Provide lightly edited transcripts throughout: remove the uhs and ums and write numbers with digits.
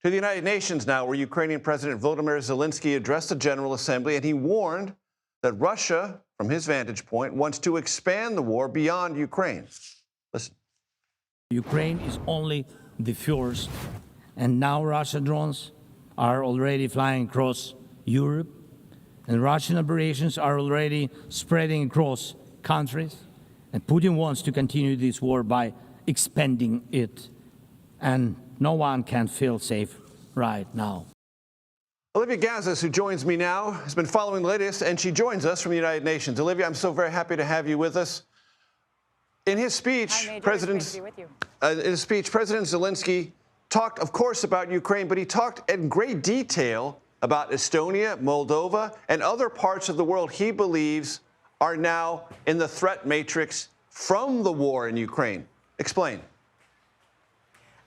To the United Nations now, where Ukrainian President Volodymyr Zelenskyy addressed the General Assembly, and he warned that Russia, from his vantage point, wants to expand the war beyond Ukraine. Listen. Ukraine is only the first, and now Russian drones are already flying across Europe, and Russian operations are already spreading across countries, and Putin wants to continue this war by expanding it, and no one can feel safe right now. Olivia Gazis, who joins me now, has been following the latest, and she joins us from the United Nations. Olivia, I'm so very happy to have you with us. In his speech, President Zelenskyy talked, of course, about Ukraine, but he talked in great detail about Estonia, Moldova, and other parts of the world he believes are now in the threat matrix from the war in Ukraine. Explain.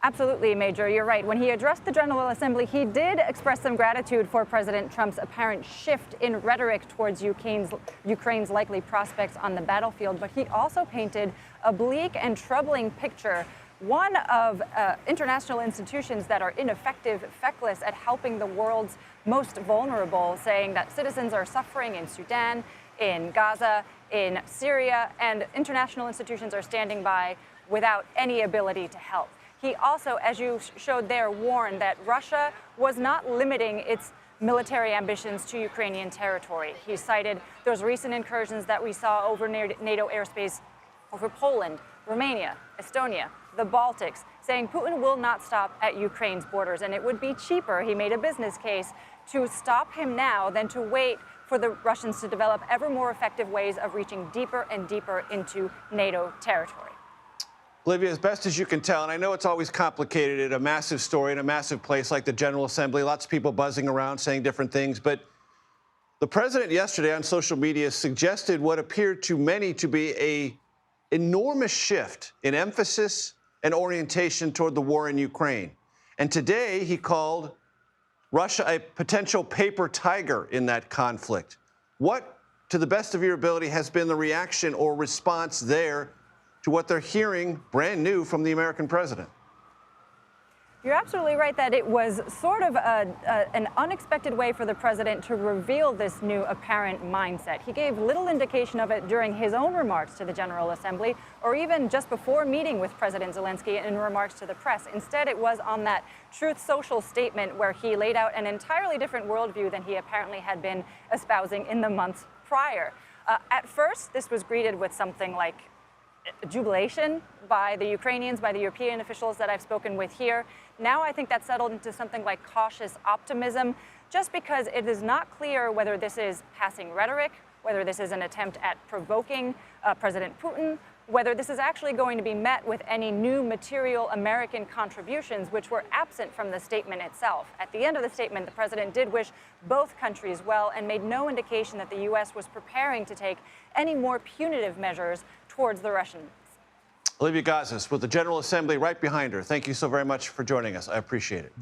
Absolutely, Major. You're right. When he addressed the General Assembly, he did express some gratitude for President Trump's apparent shift in rhetoric towards Ukraine's likely prospects on the battlefield. But he also painted a bleak and troubling picture, one of international institutions that are ineffective, feckless at helping the world's most vulnerable, saying that citizens are suffering in Sudan, in Gaza, in Syria, and international institutions are standing by without any ability to help. He also, as you showed there, warned that Russia was not limiting its military ambitions to Ukrainian territory. He cited those recent incursions that we saw over NATO airspace over Poland, Romania, Estonia, the Baltics, saying Putin will not stop at Ukraine's borders, and it would be cheaper, he made a business case, to stop him now than to wait for the Russians to develop ever more effective ways of reaching deeper and deeper into NATO territory. Olivia, as best as you can tell, and I know it's always complicated at a massive story in a massive place like the General Assembly, lots of people buzzing around saying different things, but the president yesterday on social media suggested what appeared to many to be an enormous shift in emphasis and orientation toward the war in Ukraine. And today he called Russia a potential paper tiger in that conflict. What, to the best of your ability, has been the reaction or response there to what they're hearing brand new from the American president? You're absolutely right that it was sort of an unexpected way for the president to reveal this new apparent mindset. He gave little indication of it during his own remarks to the General Assembly, or even just before meeting with President Zelenskyy in remarks to the press. Instead, it was on that Truth Social statement where he laid out an entirely different worldview than he apparently had been espousing in the months prior. At first, this was greeted with something like jubilation by the Ukrainians, by the European officials that I've spoken with here. Now I think that's settled into something like cautious optimism, just because it is not clear whether this is passing rhetoric, whether this is an attempt at provoking President Putin, whether this is actually going to be met with any new material American contributions, which were absent from the statement itself. At the end of the statement, the president did wish both countries well and made no indication that the U.S. was preparing to take any more punitive measures towards the Russians. Olivia Gazis with the General Assembly right behind her. Thank you so very much for joining us. I appreciate it.